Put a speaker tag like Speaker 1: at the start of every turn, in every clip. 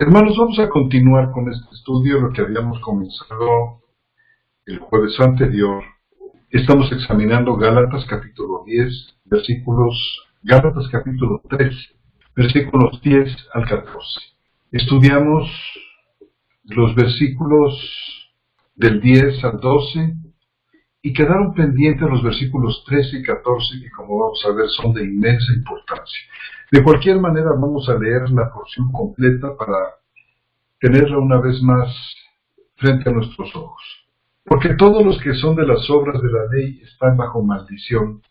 Speaker 1: Hermanos, vamos a continuar con este estudio, lo que habíamos comenzado el jueves anterior. Estamos examinando Gálatas capítulo 10, Gálatas capítulo 3, versículos 10 al 14. Estudiamos los versículos del 10 al 12 y quedaron pendientes los versículos 13 y 14, que como vamos a ver son de inmensa importancia. De cualquier manera vamos a leer la porción completa para tenerla una vez más frente a nuestros ojos. Porque todos los que son de las obras de la ley están bajo maldición,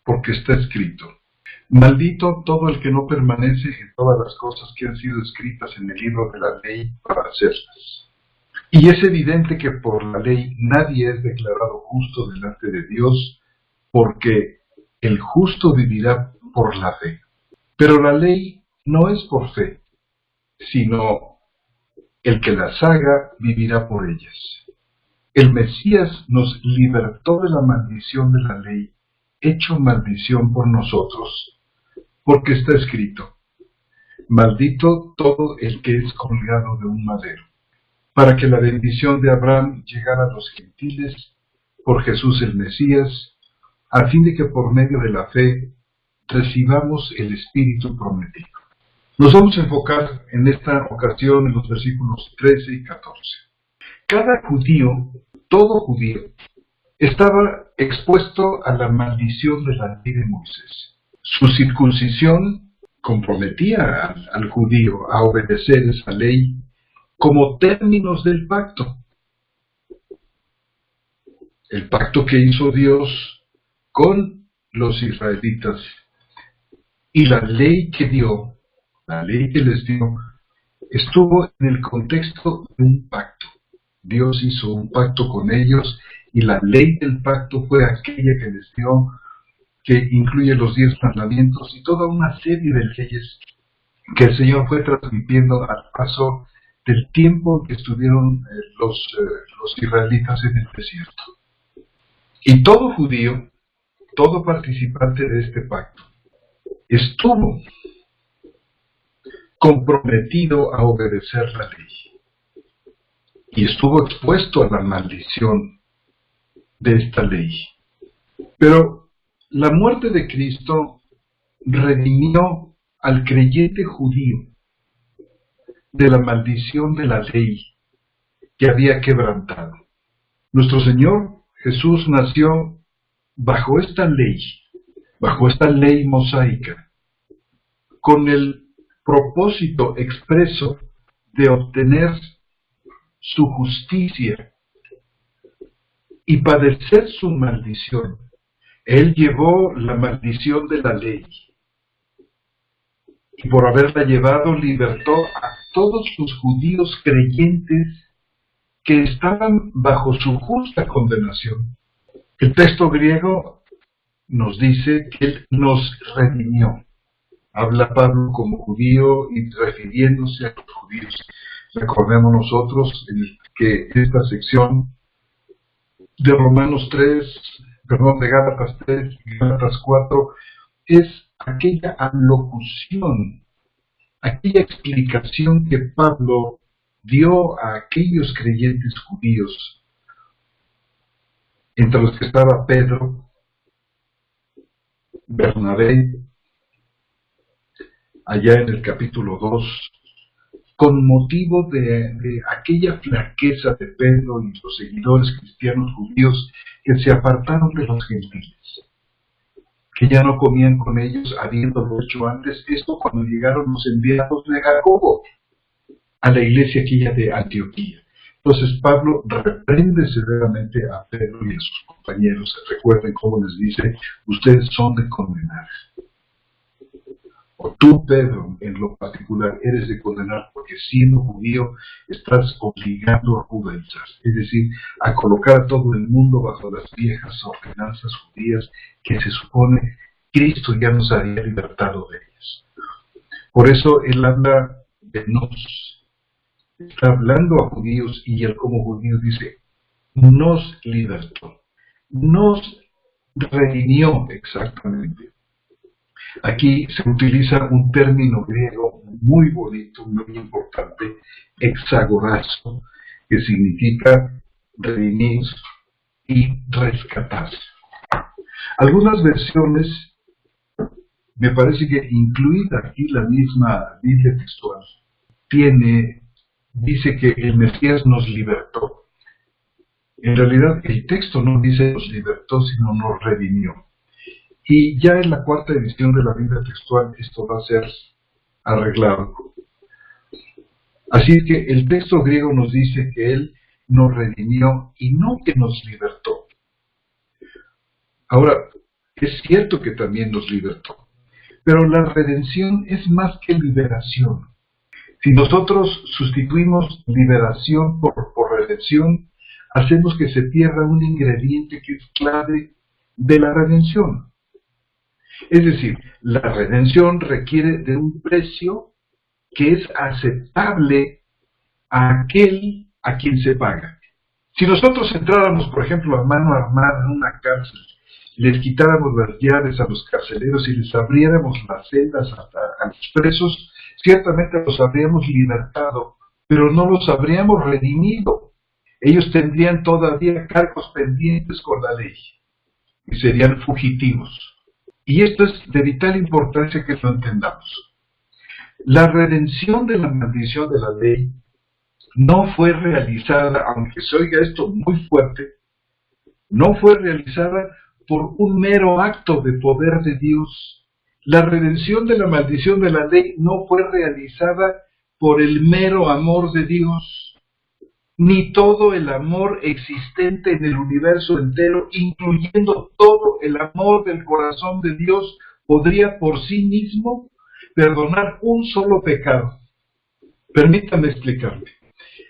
Speaker 1: porque está escrito: maldito todo el que no permanece en todas las cosas que han sido escritas en el libro de la ley para hacerlas. Y es evidente que por la ley nadie es declarado justo delante de Dios, porque el justo vivirá por la fe. Pero la ley no es por fe, sino el que las haga vivirá por ellas. El Mesías nos libertó de la maldición de la ley, hecho maldición por nosotros, porque está escrito: maldito todo el que es colgado de un madero, para que la bendición de Abraham llegara a los gentiles por Jesús el Mesías, a fin de que por medio de la fe recibamos el Espíritu prometido. Nos vamos a enfocar en esta ocasión en los versículos 13 y 14. Cada judío, todo judío, estaba expuesto a la maldición de la ley de Moisés. Su circuncisión comprometía al judío a obedecer esa ley como términos del pacto. El pacto que hizo Dios con los israelitas y la ley que dio, la ley que les dio, estuvo en el contexto de un pacto. Dios hizo un pacto con ellos y la ley del pacto fue aquella que les dio, que incluye los 10 mandamientos y toda una serie de leyes que el Señor fue transmitiendo al paso del tiempo que estuvieron los israelitas en el desierto. Y todo judío, todo participante de este pacto, estuvo comprometido a obedecer la ley y estuvo expuesto a la maldición de esta ley. Pero la muerte de Cristo redimió al creyente judío de la maldición de la ley que había quebrantado. Nuestro Señor Jesús nació bajo esta ley mosaica, con el propósito expreso de obtener su justicia y padecer su maldición. Él llevó la maldición de la ley y por haberla llevado libertó a todos los judíos creyentes que estaban bajo su justa condenación. El texto griego nos dice que Él nos redimió. Habla Pablo como judío y refiriéndose a los judíos. Recordemos nosotros que esta sección de de Gálatas 3 y Gálatas 4 es aquella alocución, aquella explicación que Pablo dio a aquellos creyentes judíos, entre los que estaba Pedro, Bernabé, allá en el capítulo 2, con motivo de aquella flaqueza de Pedro y los seguidores cristianos judíos que se apartaron de los gentiles, que ya no comían con ellos habiéndolo hecho antes. Esto cuando llegaron los enviados de Jacobo a la iglesia aquella de Antioquía. Entonces Pablo reprende severamente a Pedro y a sus compañeros. Recuerden cómo les dice: ustedes son de condenar. O tú, Pedro, en lo particular, eres de condenar, porque siendo judío estás obligando a judaizar, es decir, a colocar a todo el mundo bajo las viejas ordenanzas judías que se supone Cristo ya nos había libertado de ellas. Por eso él habla de nos, está hablando a judíos y él como judío dice: nos libertó, nos redimió exactamente. Aquí se utiliza un término griego muy bonito, muy importante, exagorazo, que significa redimir y rescatar. Algunas versiones, me parece que incluida aquí la misma Biblia textual, dice que el Mesías nos libertó. En realidad el texto no dice nos libertó, sino nos redimió. Y ya en la cuarta edición de la Biblia textual esto va a ser arreglado. Así que el texto griego nos dice que Él nos redimió y no que nos libertó. Ahora, es cierto que también nos libertó, pero la redención es más que liberación. Si nosotros sustituimos liberación por redención, hacemos que se pierda un ingrediente que es clave de la redención. Es decir, la redención requiere de un precio que es aceptable a aquel a quien se paga. Si nosotros entráramos, por ejemplo, a mano armada en una cárcel, les quitáramos las llaves a los carceleros y les abriéramos las celdas a los presos, ciertamente los habríamos libertado, pero no los habríamos redimido. Ellos tendrían todavía cargos pendientes con la ley y serían fugitivos. Y esto es de vital importancia que lo entendamos. La redención de la maldición de la ley no fue realizada, aunque se oiga esto muy fuerte, no fue realizada por un mero acto de poder de Dios. La redención de la maldición de la ley no fue realizada por el mero amor de Dios, ni todo el amor existente en el universo entero, incluyendo todo el amor del corazón de Dios, podría por sí mismo perdonar un solo pecado. Permítame explicarme.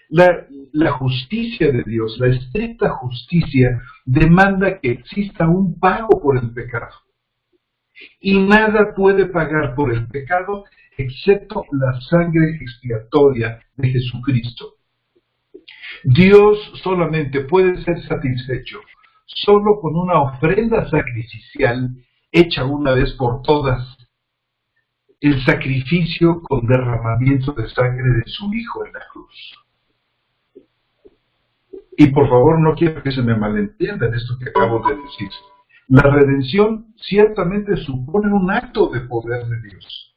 Speaker 1: La justicia de Dios, la estricta justicia, demanda que exista un pago por el pecado. Y nada puede pagar por el pecado excepto la sangre expiatoria de Jesucristo. Dios solamente puede ser satisfecho solo con una ofrenda sacrificial hecha una vez por todas, el sacrificio con derramamiento de sangre de su Hijo en la cruz. Y por favor no quiero que se me malentienda en esto que acabo de decir. La redención ciertamente supone un acto de poder de Dios.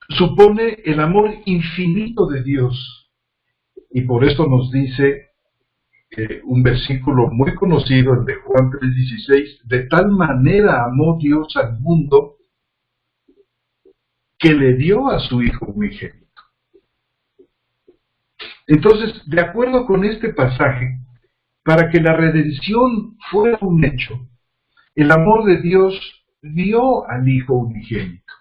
Speaker 1: Supone el amor infinito de Dios. Y por esto nos dice un versículo muy conocido, el de Juan 3:16, de tal manera amó Dios al mundo que le dio a su Hijo unigénito. Entonces, de acuerdo con este pasaje, para que la redención fuera un hecho, el amor de Dios dio al Hijo unigénito.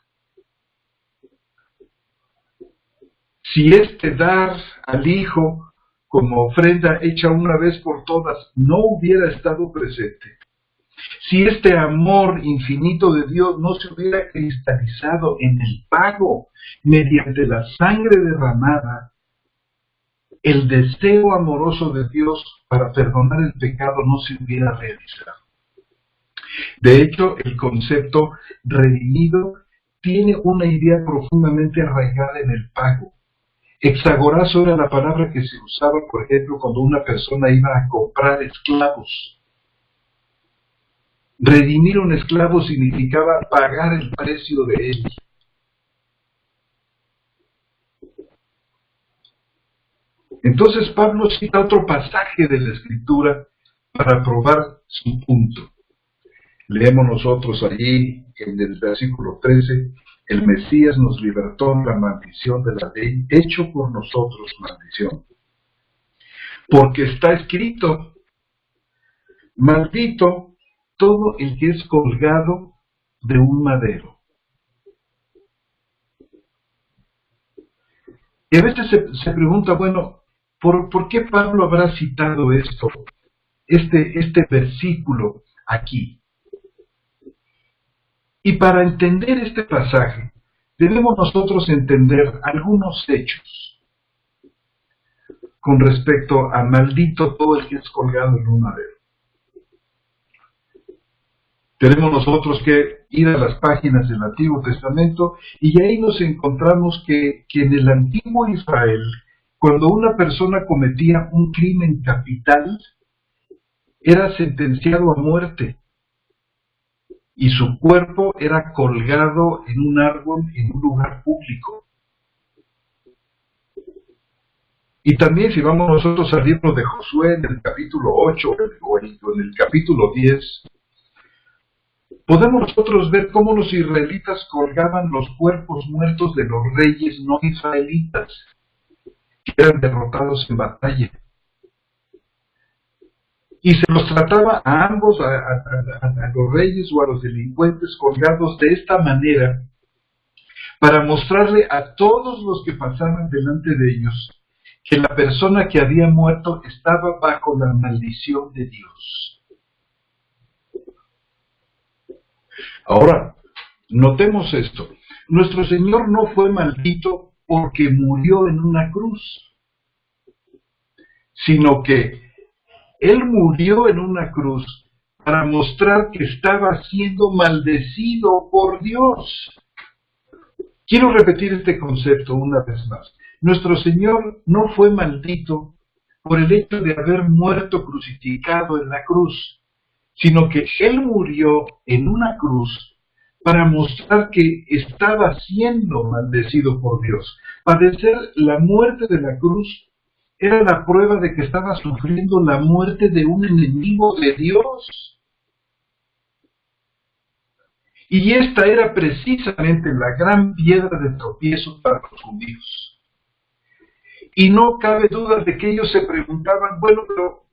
Speaker 1: Si este dar al Hijo como ofrenda hecha una vez por todas no hubiera estado presente, si este amor infinito de Dios no se hubiera cristalizado en el pago mediante la sangre derramada, el deseo amoroso de Dios para perdonar el pecado no se hubiera realizado. De hecho, el concepto redimido tiene una idea profundamente arraigada en el pago. Exagorazo era la palabra que se usaba, por ejemplo, cuando una persona iba a comprar esclavos. Redimir un esclavo significaba pagar el precio de él. Entonces Pablo cita otro pasaje de la Escritura para probar su punto. Leemos nosotros allí en el versículo 13, el Mesías nos libertó de la maldición de la ley, hecho por nosotros maldición. Porque está escrito, maldito todo el que es colgado de un madero. Y a veces se pregunta, bueno, ¿por qué Pablo habrá citado este versículo aquí? Y para entender este pasaje, debemos nosotros entender algunos hechos con respecto a maldito todo el que es colgado en un madero. Tenemos nosotros que ir a las páginas del Antiguo Testamento y ahí nos encontramos que en el antiguo Israel, cuando una persona cometía un crimen capital, era sentenciado a muerte y su cuerpo era colgado en un árbol en un lugar público. Y también si vamos nosotros al libro de Josué en el capítulo 8 o en el capítulo 10, podemos nosotros ver cómo los israelitas colgaban los cuerpos muertos de los reyes no israelitas, que eran derrotados en batalla. Y se los trataba a ambos, a los reyes o a los delincuentes colgados de esta manera, para mostrarle a todos los que pasaban delante de ellos que la persona que había muerto estaba bajo la maldición de Dios. Ahora, notemos esto. Nuestro Señor no fue maldito porque murió en una cruz, sino que Él murió en una cruz para mostrar que estaba siendo maldecido por Dios. Quiero repetir este concepto una vez más. Nuestro Señor no fue maldito por el hecho de haber muerto crucificado en la cruz, sino que Él murió en una cruz para mostrar que estaba siendo maldecido por Dios. Padecer la muerte de la cruz era la prueba de que estaba sufriendo la muerte de un enemigo de Dios. Y esta era precisamente la gran piedra de tropiezo para los judíos. Y no cabe duda de que ellos se preguntaban, bueno, pero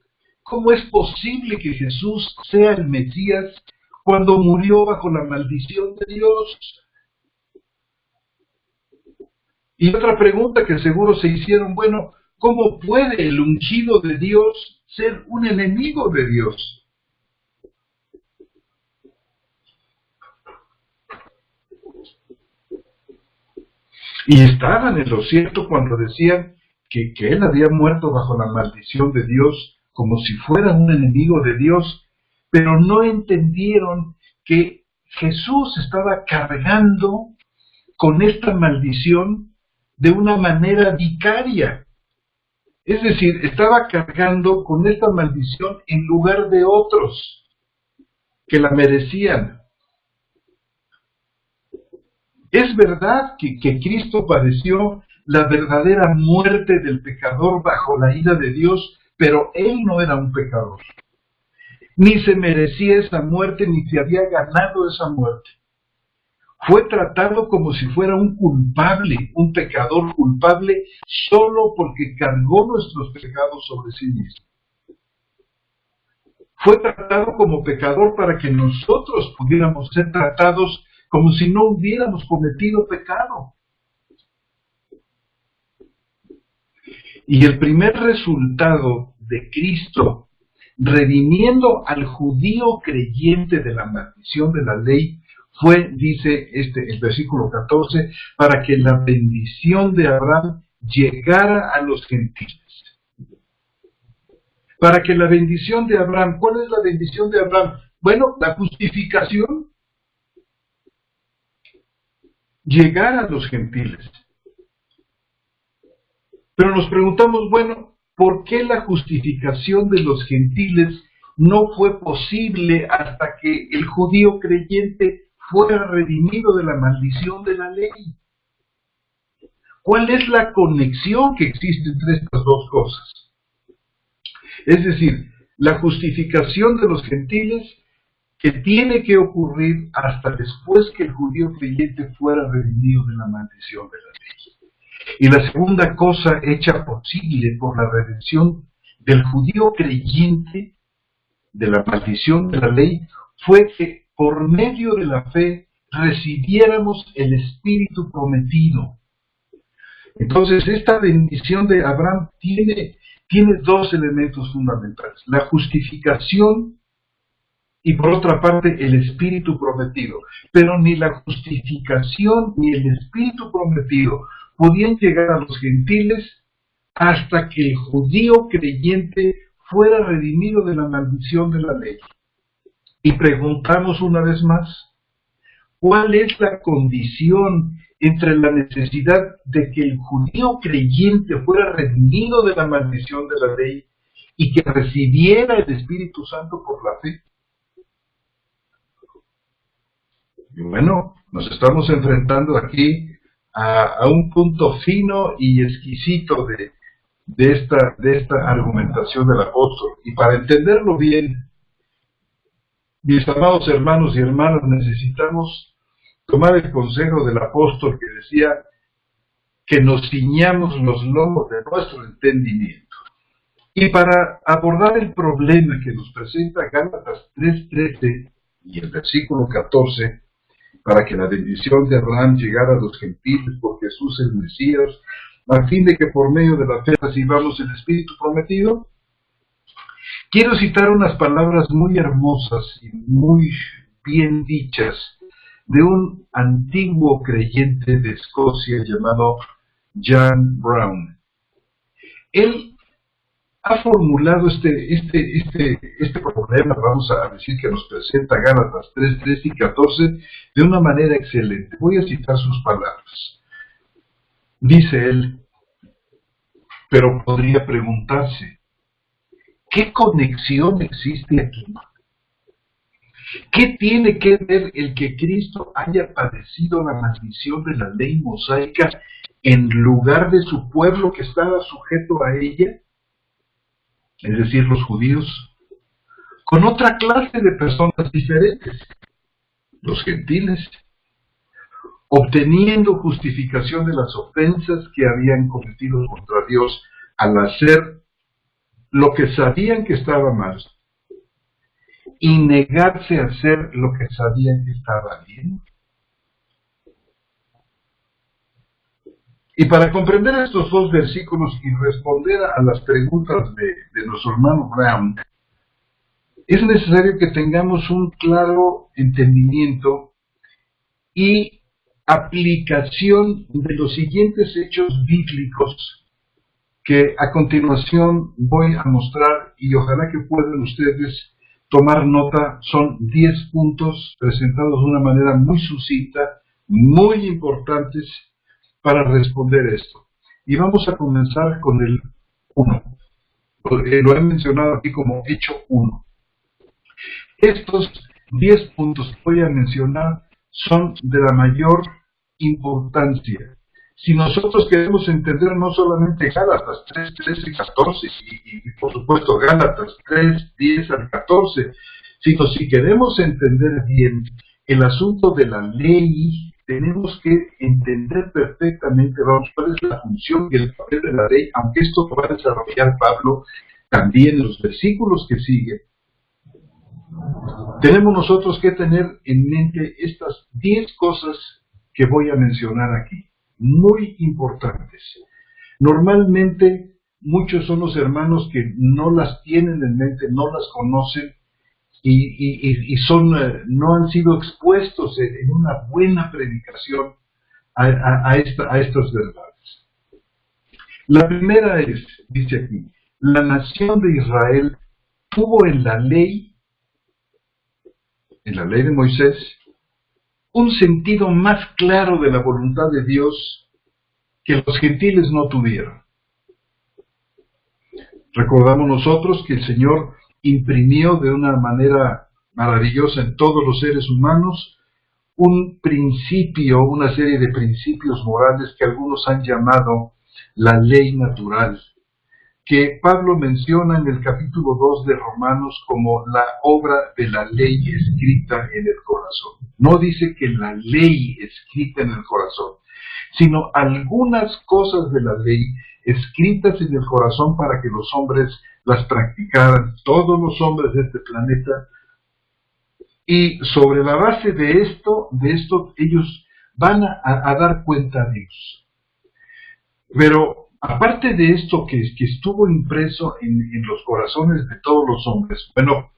Speaker 1: ¿cómo es posible que Jesús sea el Mesías cuando murió bajo la maldición de Dios? Y otra pregunta que seguro se hicieron, bueno, ¿cómo puede el ungido de Dios ser un enemigo de Dios? Y estaban en lo cierto cuando decían que Él había muerto bajo la maldición de Dios, como si fuera un enemigo de Dios, pero no entendieron que Jesús estaba cargando con esta maldición de una manera vicaria. Es decir, estaba cargando con esta maldición en lugar de otros que la merecían. Es verdad que Cristo padeció la verdadera muerte del pecador bajo la ira de Dios, pero Él no era un pecador. Ni se merecía esa muerte, ni se había ganado esa muerte. Fue tratado como si fuera un culpable, un pecador culpable, solo porque cargó nuestros pecados sobre sí mismo. Fue tratado como pecador para que nosotros pudiéramos ser tratados como si no hubiéramos cometido pecado. Y el primer resultado de Cristo, redimiendo al judío creyente de la maldición de la ley, fue, dice el versículo 14, para que la bendición de Abraham llegara a los gentiles. Para que la bendición de Abraham, ¿cuál es la bendición de Abraham? Bueno, la justificación, llegar a los gentiles. Pero nos preguntamos, bueno, ¿por qué la justificación de los gentiles no fue posible hasta que el judío creyente fuera redimido de la maldición de la ley? ¿Cuál es la conexión que existe entre estas dos cosas? Es decir, la justificación de los gentiles que tiene que ocurrir hasta después que el judío creyente fuera redimido de la maldición de la ley. Y la segunda cosa hecha posible por la redención del judío creyente de la maldición de la ley fue que por medio de la fe recibiéramos el Espíritu prometido. Entonces, esta bendición de Abraham tiene dos elementos fundamentales: la justificación y por otra parte el Espíritu prometido. Pero ni la justificación ni el Espíritu prometido podían llegar a los gentiles hasta que el judío creyente fuera redimido de la maldición de la ley. Y preguntamos una vez más, cuál es la condición entre la necesidad de que el judío creyente fuera redimido de la maldición de la ley y que recibiera el Espíritu Santo por la fe. Y bueno, nos estamos enfrentando aquí a un punto fino y exquisito de esta argumentación del apóstol. Y para entenderlo bien, mis amados hermanos y hermanas, necesitamos tomar el consejo del apóstol que decía que nos ciñamos los lomos de nuestro entendimiento. Y para abordar el problema que nos presenta Gálatas 3:13 y el versículo 14, para que la bendición de Abraham llegara a los gentiles por Jesús el Mesías, a fin de que por medio de la fe recibamos el Espíritu prometido, quiero citar unas palabras muy hermosas y muy bien dichas de un antiguo creyente de Escocia llamado John Brown. Él ha formulado este problema, vamos a decir, que nos presenta Gálatas 3:13 y 14 de una manera excelente. Voy a citar sus palabras. Dice él, pero podría preguntarse, ¿qué conexión existe aquí? ¿Qué tiene que ver el que Cristo haya padecido la maldición de la ley mosaica en lugar de su pueblo que estaba sujeto a ella? Es decir, los judíos, con otra clase de personas diferentes, los gentiles, obteniendo justificación de las ofensas que habían cometido contra Dios al hacer lo que sabían que estaba mal y negarse a hacer lo que sabían que estaba bien. Y para comprender estos dos versículos y responder a las preguntas de nuestro hermano Brown, es necesario que tengamos un claro entendimiento y aplicación de los siguientes hechos bíblicos que a continuación voy a mostrar, y ojalá que puedan ustedes tomar nota. Son 10 puntos presentados de una manera muy sucinta, muy importantes para responder esto. Y vamos a comenzar con el 1. Lo he mencionado aquí como hecho 1. Estos 10 puntos que voy a mencionar son de la mayor importancia. Si nosotros queremos entender no solamente Gálatas 3, 13 y 14, y por supuesto Gálatas 3, 10 al 14, sino si queremos entender bien el asunto de la ley, tenemos que entender perfectamente, cuál es la función y el papel de la ley, aunque esto lo va a desarrollar Pablo también en los versículos que siguen. Tenemos nosotros que tener en mente estas 10 cosas que voy a mencionar aquí, muy importantes. Normalmente muchos son los hermanos que no las tienen en mente, no las conocen y no han sido expuestos en una buena predicación a estas verdades. La primera es, dice aquí, la nación de Israel tuvo en la ley de Moisés, un sentido más claro de la voluntad de Dios que los gentiles no tuvieron. Recordamos nosotros que el Señor imprimió de una manera maravillosa en todos los seres humanos un principio, una serie de principios morales que algunos han llamado la ley natural, que Pablo menciona en el capítulo 2 de Romanos como la obra de la ley escrita en el corazón. No dice que la ley escrita en el corazón, sino algunas cosas de la ley escritas en el corazón para que los hombres las practicaran, todos los hombres de este planeta. Y sobre la base de esto ellos van a dar cuenta a Dios. Pero aparte de esto que estuvo impreso en los corazones de todos los hombres, bueno,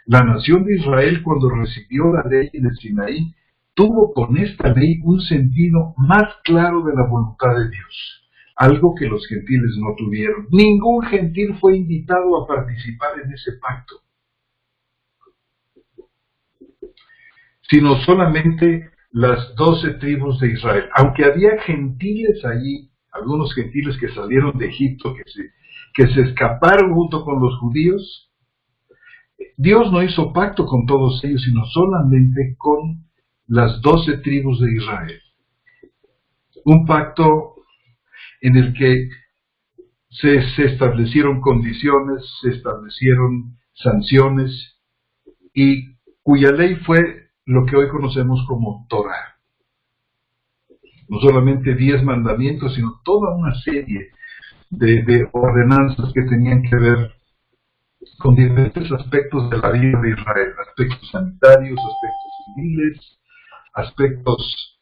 Speaker 1: la nación de Israel, cuando recibió la ley del Sinaí, tuvo con esta ley un sentido más claro de la voluntad de Dios, algo que los gentiles no tuvieron. Ningún gentil fue invitado a participar en ese pacto, sino solamente las 12 tribus de Israel. Aunque había gentiles allí, algunos gentiles que salieron de Egipto, que se escaparon junto con los judíos, Dios no hizo pacto con todos ellos, sino solamente con las 12 tribus de Israel. Un pacto en el que se establecieron condiciones, se establecieron sanciones, y cuya ley fue lo que hoy conocemos como Torah. No solamente 10 mandamientos, sino toda una serie de ordenanzas que tenían que ver con diferentes aspectos de la vida de Israel, aspectos sanitarios, aspectos civiles, aspectos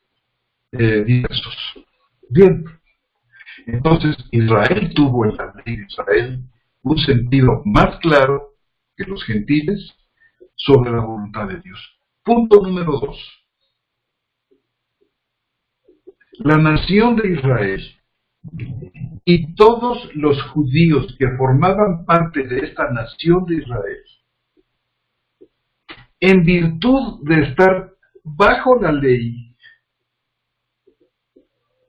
Speaker 1: diversos. Bien, entonces Israel tuvo en la ley de Israel un sentido más claro que los gentiles sobre la voluntad de Dios. Punto número 2. La nación de Israel y todos los judíos que formaban parte de esta nación de Israel, en virtud de estar bajo la ley,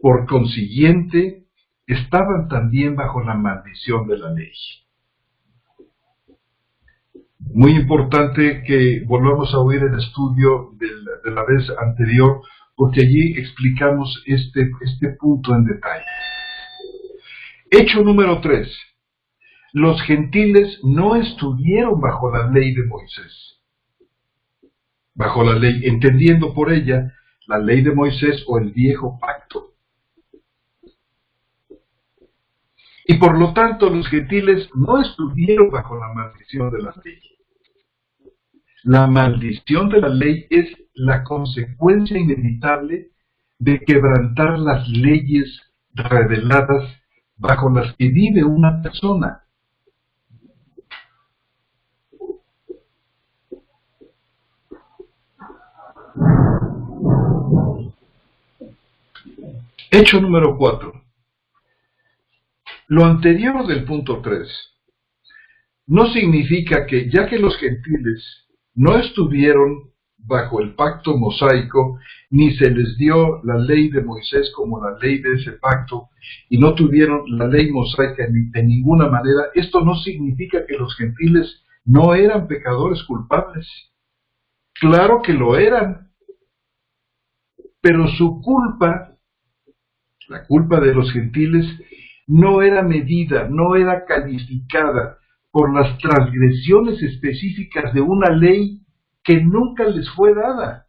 Speaker 1: por consiguiente, estaban también bajo la maldición de la ley. Muy importante que volvamos a oír el estudio de la vez anterior, porque allí explicamos este punto en detalle. Hecho número 3. Los gentiles no estuvieron bajo la ley de Moisés. Bajo la ley, entendiendo por ella la ley de Moisés o el viejo pacto. Y por lo tanto los gentiles no estuvieron bajo la maldición de la ley. La maldición de la ley es la consecuencia inevitable de quebrantar las leyes reveladas bajo las que vive una persona. Hecho número 4. Lo anterior del punto 3 no significa que, ya que los gentiles no estuvieron bajo el pacto mosaico, ni se les dio la ley de Moisés como la ley de ese pacto, y no tuvieron la ley mosaica de ninguna manera, esto no significa que los gentiles no eran pecadores culpables. Claro que lo eran, pero su culpa, la culpa de los gentiles, no era medida, no era calificada por las transgresiones específicas de una ley que nunca les fue dada.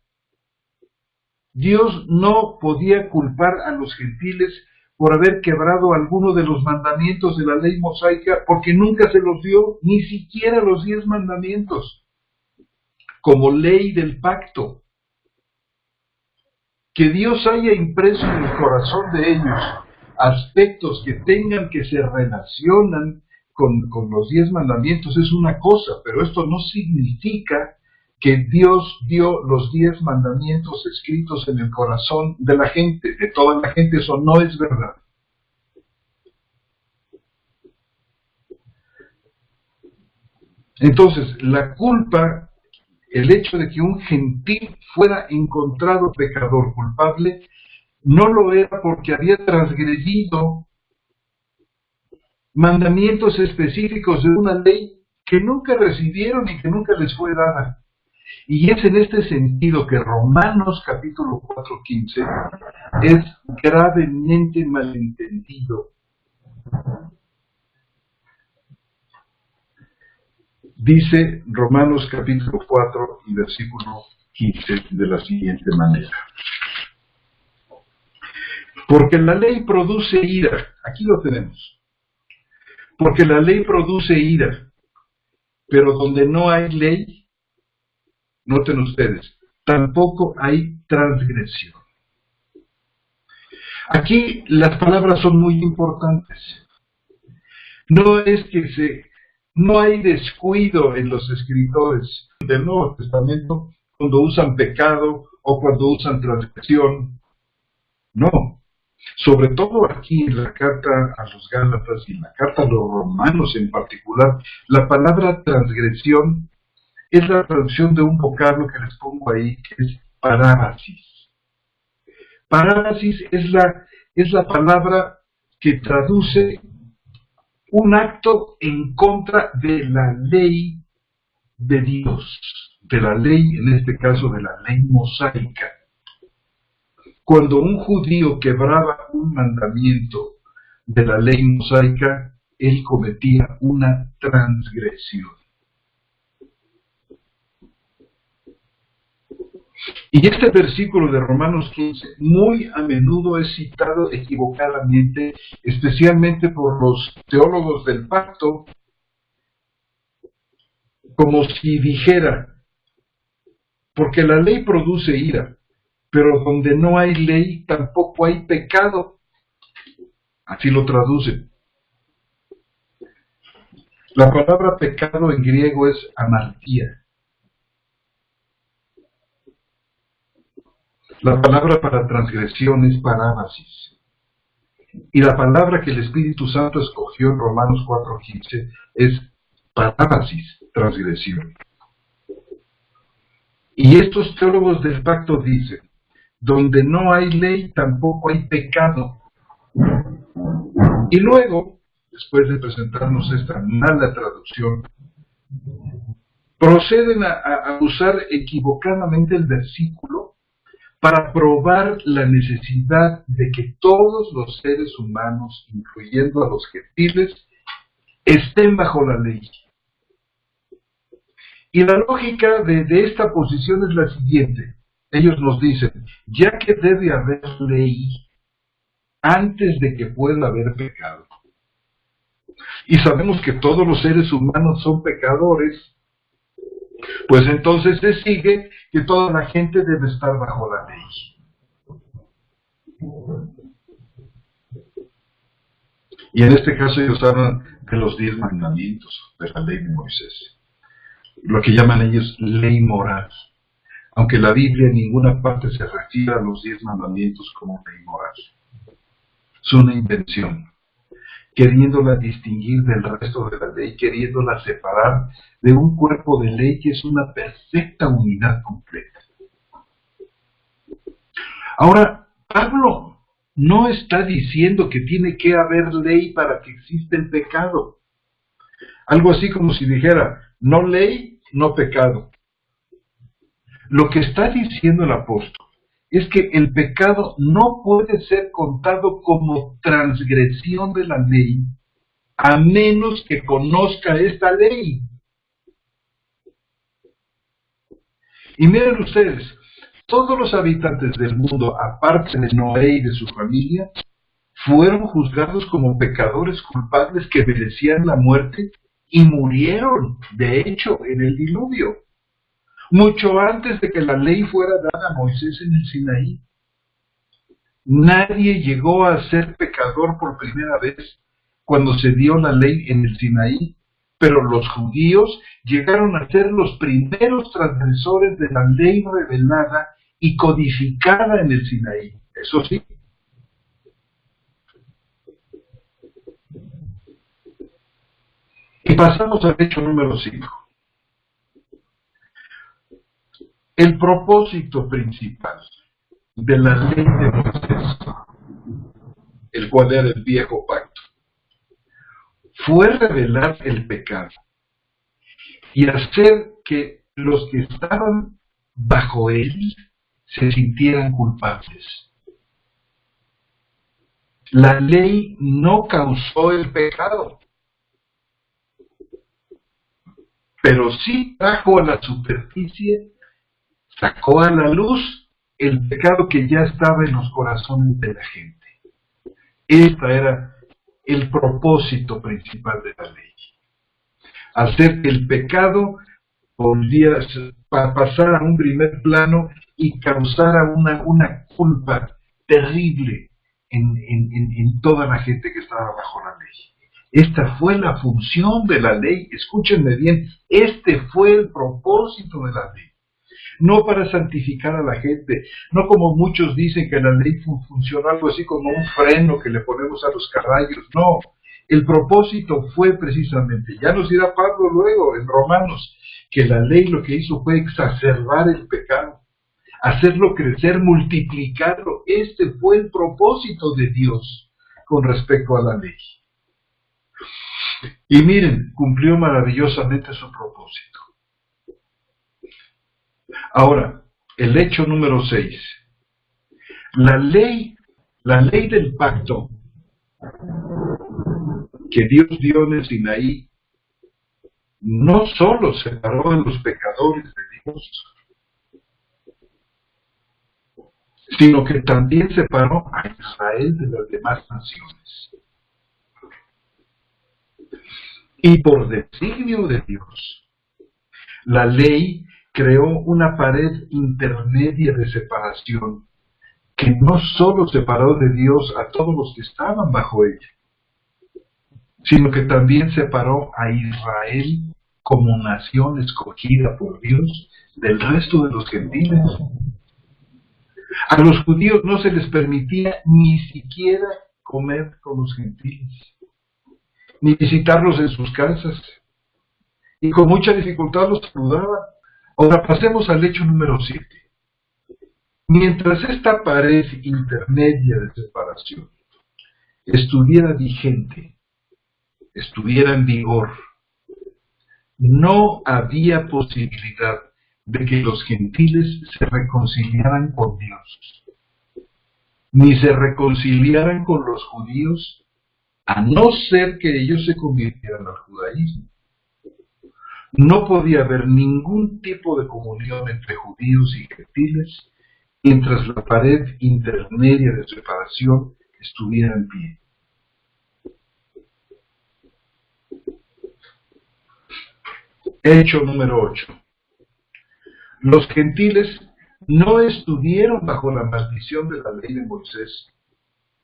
Speaker 1: Dios no podía culpar a los gentiles por haber quebrado alguno de los mandamientos de la ley mosaica, porque nunca se los dio, ni siquiera los 10 mandamientos, como ley del pacto. Que Dios haya impreso en el corazón de ellos aspectos que tengan que se relacionan con los 10 mandamientos es una cosa, pero esto no significa que Dios dio los 10 mandamientos escritos en el corazón de la gente, de toda la gente. Eso no es verdad. Entonces, la culpa, el hecho de que un gentil fuera encontrado pecador culpable, no lo era porque había transgredido mandamientos específicos de una ley que nunca recibieron y que nunca les fue dada. Y es en este sentido que Romanos capítulo 4:15 es gravemente malentendido. Dice Romanos capítulo 4 y versículo 15 de la siguiente manera. Porque la ley produce ira. Aquí lo tenemos. Porque la ley produce ira. Pero donde no hay ley, noten ustedes, tampoco hay transgresión. Aquí las palabras son muy importantes. No es que no hay descuido en los escritores del Nuevo Testamento cuando usan pecado o cuando usan transgresión. No. Sobre todo aquí en la carta a los Gálatas y en la carta a los Romanos en particular, la palabra transgresión es la traducción de un vocablo que les pongo ahí, que es parábasis. Parábasis es la palabra que traduce un acto en contra de la ley de Dios, de la ley, en este caso de la ley mosaica. Cuando un judío quebraba un mandamiento de la ley mosaica, él cometía una transgresión. Y este versículo de Romanos 15 muy a menudo es citado equivocadamente, especialmente por los teólogos del pacto, como si dijera, porque la ley produce ira, pero donde no hay ley tampoco hay pecado. Así lo traducen. La palabra pecado en griego es amartía. La palabra para transgresión es parábasis. Y la palabra que el Espíritu Santo escogió en Romanos 4:15 es parábasis, transgresión. Y estos teólogos del pacto dicen, donde no hay ley tampoco hay pecado. Y luego, después de presentarnos esta mala traducción, proceden a usar equivocadamente el versículo para probar la necesidad de que todos los seres humanos, incluyendo a los gentiles, estén bajo la ley. Y la lógica de esta posición es la siguiente. Ellos nos dicen, ya que debe haber ley antes de que pueda haber pecado, y sabemos que todos los seres humanos son pecadores, pues entonces se sigue que toda la gente debe estar bajo la ley. Y en este caso ellos hablan de los 10 mandamientos de la ley de Moisés, lo que llaman ellos ley moral, aunque la Biblia en ninguna parte se refiere a los 10 mandamientos como ley moral. Es una invención, queriéndola distinguir del resto de la ley, queriéndola separar de un cuerpo de ley que es una perfecta unidad completa. Ahora, Pablo no está diciendo que tiene que haber ley para que exista el pecado. Algo así como si dijera, no ley, no pecado. Lo que está diciendo el apóstol es que el pecado no puede ser contado como transgresión de la ley a menos que conozca esta ley. Y miren ustedes, todos los habitantes del mundo, aparte de Noé y de su familia, fueron juzgados como pecadores culpables que merecían la muerte y murieron, de hecho, en el diluvio, mucho antes de que la ley fuera dada a Moisés en el Sinaí. Nadie llegó a ser pecador por primera vez cuando se dio la ley en el Sinaí, pero los judíos llegaron a ser los primeros transgresores de la ley revelada y codificada en el Sinaí. Eso sí. Y pasamos al hecho número 5. El propósito principal de la ley de Moisés, el cual era el viejo pacto, fue revelar el pecado y hacer que los que estaban bajo él se sintieran culpables. La ley no causó el pecado, pero sí trajo a la superficie, sacó a la luz el pecado que ya estaba en los corazones de la gente. Este era el propósito principal de la ley. Hacer que el pecado pasara a un primer plano y causara una culpa terrible en toda la gente que estaba bajo la ley. Esta fue la función de la ley. Escúchenme bien, este fue el propósito de la ley. No para santificar a la gente, no como muchos dicen que la ley funciona algo así como un freno que le ponemos a los caballos. No, el propósito fue precisamente, ya nos dirá Pablo luego en Romanos, que la ley lo que hizo fue exacerbar el pecado, hacerlo crecer, multiplicarlo. Este fue el propósito de Dios con respecto a la ley. Y miren, cumplió maravillosamente su propósito. Ahora, el hecho número 6. La ley del pacto que Dios dio en el Sinaí no solo separó a los pecadores de Dios, sino que también separó a Israel de las demás naciones. Y por designio de Dios, la ley creó una pared intermedia de separación que no solo separó de Dios a todos los que estaban bajo ella, sino que también separó a Israel como nación escogida por Dios del resto de los gentiles. A los judíos no se les permitía ni siquiera comer con los gentiles, ni visitarlos en sus casas, y con mucha dificultad los saludaban. Ahora pasemos al hecho número 7. Mientras esta pared intermedia de separación estuviera vigente, estuviera en vigor, no había posibilidad de que los gentiles se reconciliaran con Dios, ni se reconciliaran con los judíos, a no ser que ellos se convirtieran al judaísmo. No podía haber ningún tipo de comunión entre judíos y gentiles mientras la pared intermedia de separación estuviera en pie. Hecho número 8. Los gentiles no estuvieron bajo la maldición de la ley de Moisés,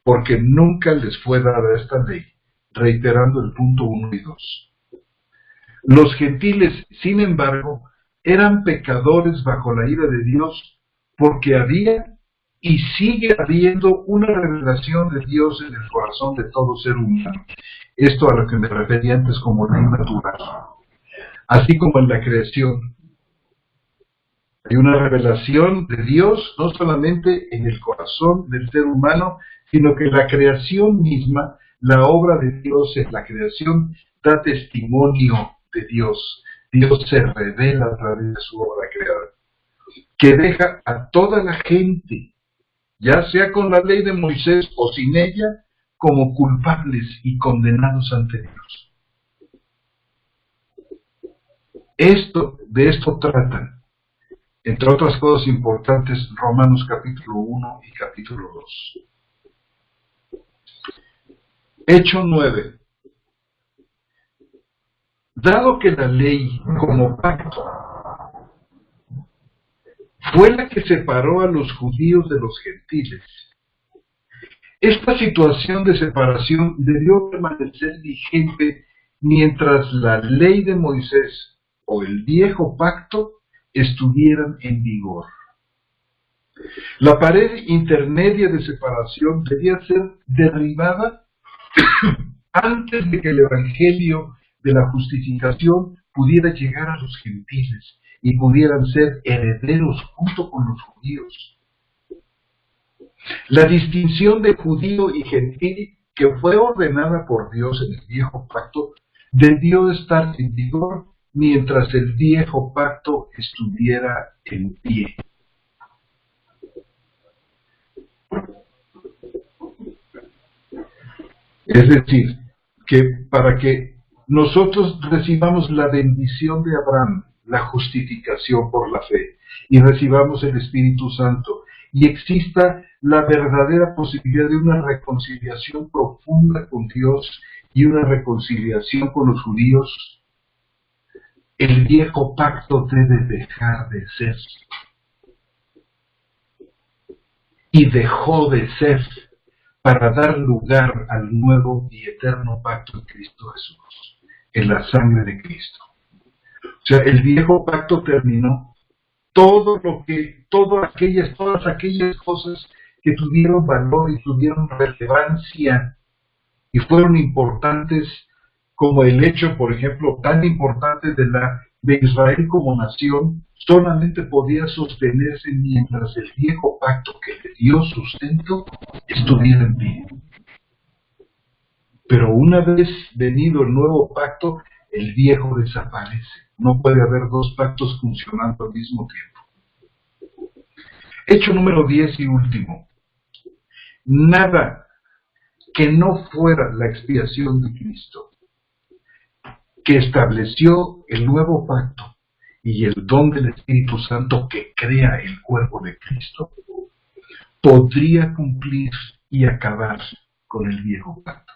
Speaker 1: porque nunca les fue dada esta ley, reiterando el punto 1 y 2. Los gentiles, sin embargo, eran pecadores bajo la ira de Dios, porque había y sigue habiendo una revelación de Dios en el corazón de todo ser humano. Esto a lo que me refería antes como ley natural. Así como en la creación, hay una revelación de Dios no solamente en el corazón del ser humano, sino que la creación misma, la obra de Dios en la creación, da testimonio de Dios. Dios se revela a través de su obra creada, que deja a toda la gente, ya sea con la ley de Moisés o sin ella, como culpables y condenados ante Dios. De esto tratan, entre otras cosas importantes, Romanos capítulo 1 y capítulo 2. Hecho 9. Dado que la ley como pacto fue la que separó a los judíos de los gentiles, esta situación de separación debió permanecer vigente mientras la ley de Moisés o el viejo pacto estuvieran en vigor. La pared intermedia de separación debía ser derribada antes de que el evangelio de la justificación pudiera llegar a los gentiles y pudieran ser herederos junto con los judíos. La distinción de judío y gentil que fue ordenada por Dios en el viejo pacto debió estar en vigor mientras el viejo pacto estuviera en pie. Es decir, que para que nosotros recibamos la bendición de Abraham, la justificación por la fe, y recibamos el Espíritu Santo, y exista la verdadera posibilidad de una reconciliación profunda con Dios y una reconciliación con los judíos, el viejo pacto debe dejar de ser. Y dejó de ser para dar lugar al nuevo y eterno pacto en Cristo Jesús, en la sangre de Cristo. O sea, el viejo pacto terminó. Todas aquellas cosas que tuvieron valor y tuvieron relevancia y fueron importantes, como el hecho, por ejemplo, tan importante de la de Israel como nación solamente podía sostenerse mientras el viejo pacto que le dio sustento estuviera en pie. Pero una vez venido el nuevo pacto, el viejo desaparece. No puede haber dos pactos funcionando al mismo tiempo. Hecho número 10 y último. Nada que no fuera la expiación de Cristo, que estableció el nuevo pacto y el don del Espíritu Santo que crea el cuerpo de Cristo, podría cumplir y acabar con el viejo pacto.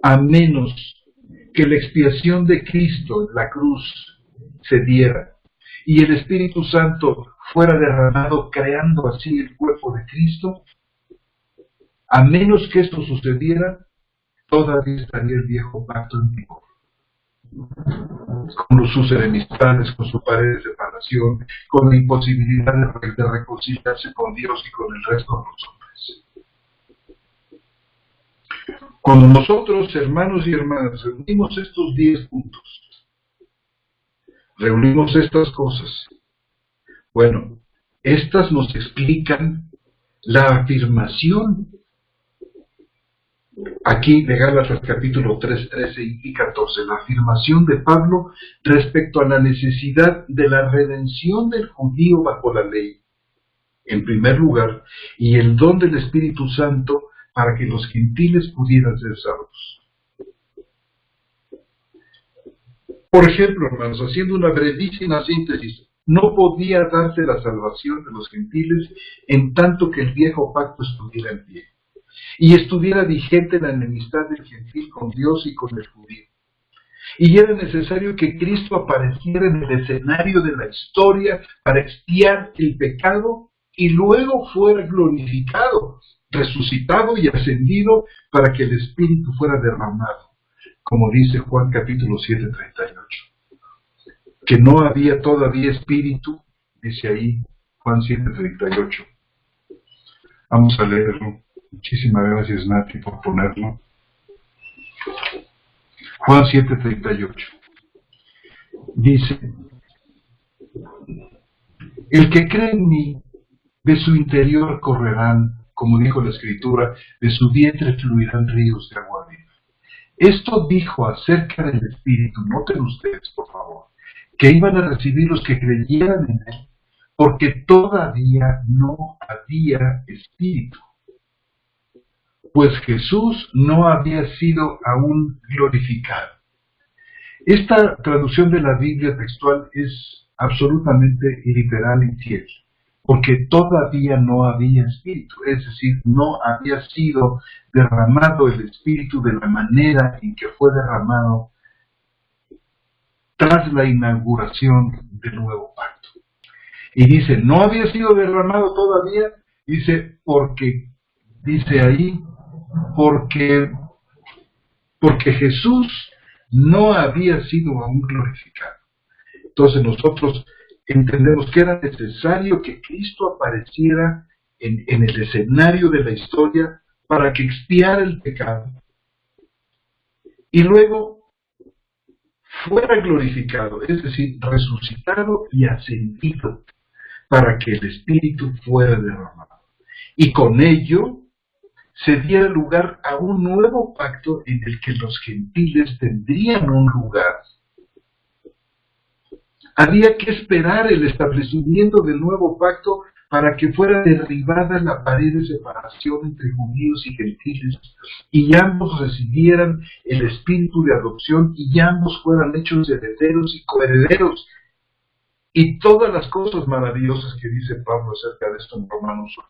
Speaker 1: A menos que la expiación de Cristo en la cruz se diera y el Espíritu Santo fuera derramado creando así el cuerpo de Cristo, a menos que esto sucediera, todavía estaría el viejo pacto en vigor, con sus enemistades, con su pared de separación, con la imposibilidad de reconciliarse con Dios y con el resto de los hombres. Cuando nosotros, hermanos y hermanas, reunimos estos 10 puntos, reunimos estas cosas, bueno, estas nos explican la afirmación aquí de Gálatas capítulo 3, 13 y 14, la afirmación de Pablo respecto a la necesidad de la redención del judío bajo la ley, en primer lugar, y el don del Espíritu Santo para que los gentiles pudieran ser salvos. Por ejemplo, hermanos, haciendo una brevísima síntesis, no podía darse la salvación de los gentiles en tanto que el viejo pacto estuviera en pie y estuviera vigente la enemistad del gentil con Dios y con el judío. Y era necesario que Cristo apareciera en el escenario de la historia para expiar el pecado y luego fuera glorificado, resucitado y ascendido para que el Espíritu fuera derramado, como dice Juan capítulo 7, 38. Que no había todavía Espíritu, dice ahí Juan 7, 38. Vamos a leerlo. Muchísimas gracias, Nati, por ponerlo. Juan 7, 38. Dice: el que cree en mí, de su interior correrán, como dijo la Escritura, de su vientre fluirán ríos de agua viva. Esto dijo acerca del Espíritu, noten ustedes, por favor, que iban a recibir los que creyeran en él, porque todavía no había Espíritu, pues Jesús no había sido aún glorificado. Esta traducción de la Biblia textual es absolutamente literal y fiel, porque todavía no había Espíritu, es decir, no había sido derramado el Espíritu de la manera en que fue derramado tras la inauguración del nuevo pacto. Y dice, no había sido derramado todavía, dice, porque, dice ahí, porque Jesús no había sido aún glorificado. Entonces nosotros entendemos que era necesario que Cristo apareciera en el escenario de la historia para que expiara el pecado y luego fuera glorificado, es decir, resucitado y ascendido para que el Espíritu fuera derramado. Y con ello se diera lugar a un nuevo pacto en el que los gentiles tendrían un lugar. Había que esperar el establecimiento del nuevo pacto para que fuera derribada la pared de separación entre judíos y gentiles, y ambos recibieran el espíritu de adopción, y ambos fueran hechos herederos y coherederos. Y todas las cosas maravillosas que dice Pablo acerca de esto en Romanos 8.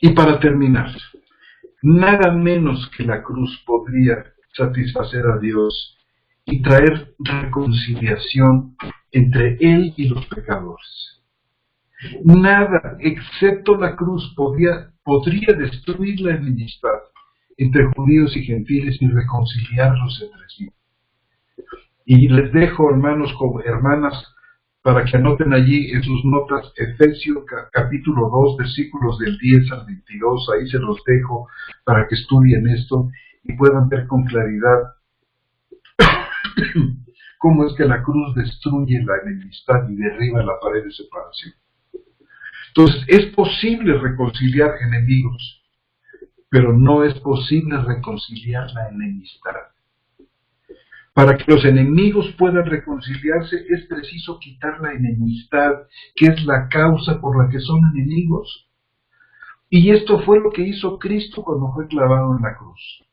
Speaker 1: Y para terminar, nada menos que la cruz podría satisfacer a Dios y traer reconciliación entre Él y los pecadores. Nada excepto la cruz podría destruir la enemistad entre judíos y gentiles y reconciliarlos entre sí. Y les dejo, hermanos como hermanas, para que anoten allí en sus notas Efesios capítulo 2, versículos del 10 al 22, ahí se los dejo para que estudien esto. y puedan ver con claridad cómo es que la cruz destruye la enemistad y derriba la pared de separación. Entonces, es posible reconciliar enemigos, pero no es posible reconciliar la enemistad. Para que los enemigos puedan reconciliarse es preciso quitar la enemistad, que es la causa por la que son enemigos. Y esto fue lo que hizo Cristo cuando fue clavado en la cruz.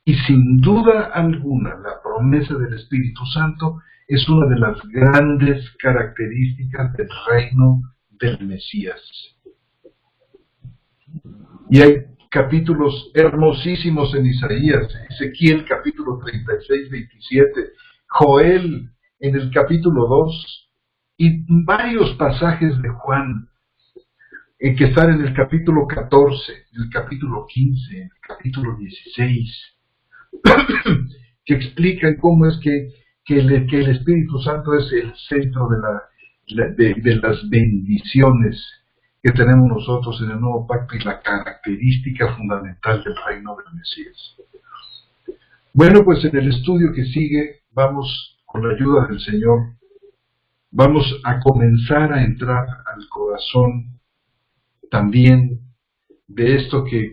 Speaker 1: Y sin duda alguna, la promesa del Espíritu Santo es una de las grandes características del reino del Mesías. Y hay capítulos hermosísimos en Isaías, Ezequiel capítulo 36, 27, Joel en el capítulo 2, y varios pasajes de Juan, que están en el capítulo 14, en el capítulo 15, en el capítulo 16, que explican cómo es que el Espíritu Santo es el centro de las bendiciones que tenemos nosotros en el nuevo pacto y la característica fundamental del reino del Mesías. Bueno, pues en el estudio que sigue vamos, con la ayuda del Señor, vamos a comenzar a entrar al corazón también de esto que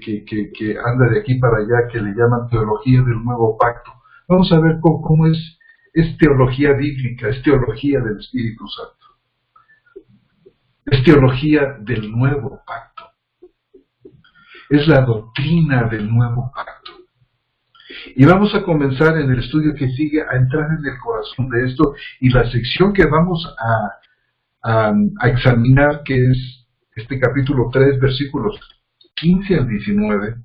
Speaker 1: anda de aquí para allá, que le llaman teología del nuevo pacto. Vamos a ver cómo es teología bíblica, es teología del Espíritu Santo. Es teología del nuevo pacto. Es la doctrina del nuevo pacto. Y vamos a comenzar en el estudio que sigue a entrar en el corazón de esto, y la sección que vamos a examinar, que es este capítulo 3, versículos 15 al 19,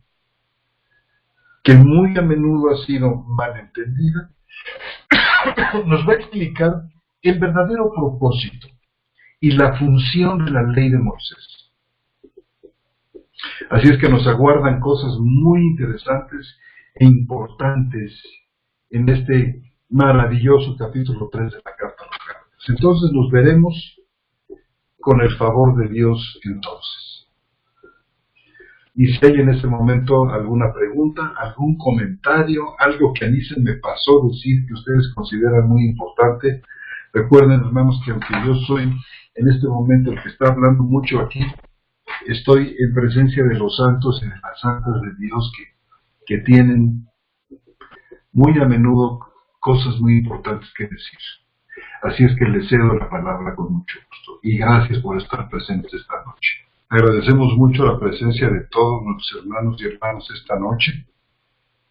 Speaker 1: que muy a menudo ha sido mal entendida, nos va a explicar el verdadero propósito y la función de la ley de Moisés. Así es que nos aguardan cosas muy interesantes e importantes en este maravilloso capítulo 3 de la Carta a los Gálatas. Entonces nos veremos con el favor de Dios entonces. Y si hay en este momento alguna pregunta, algún comentario, algo que a mí se me pasó decir que ustedes consideran muy importante, recuerden, hermanos, que aunque yo soy en este momento el que está hablando mucho aquí, estoy en presencia de los santos y de las santas de Dios que tienen muy a menudo cosas muy importantes que decir. Así es que les cedo la palabra con mucho gusto. Y gracias por estar presentes esta noche. Agradecemos mucho la presencia de todos nuestros hermanos y hermanas esta noche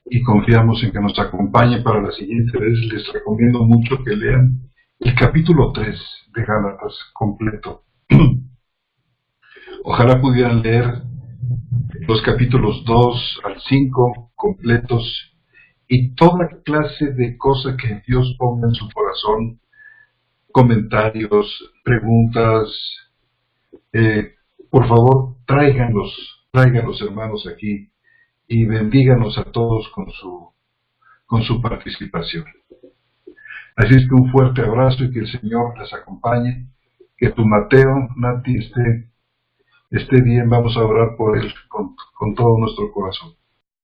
Speaker 1: y confiamos en que nos acompañen para la siguiente vez. Les recomiendo mucho que lean el capítulo 3 de Gálatas completo. Ojalá pudieran leer los capítulos 2 al 5 completos y toda clase de cosas que Dios ponga en su corazón, comentarios, preguntas. Por favor, tráiganlos hermanos aquí y bendíganos a todos con su participación. Así es que un fuerte abrazo y que el Señor les acompañe, que tu Mateo, Nati, esté bien. Vamos a orar por él con todo nuestro corazón.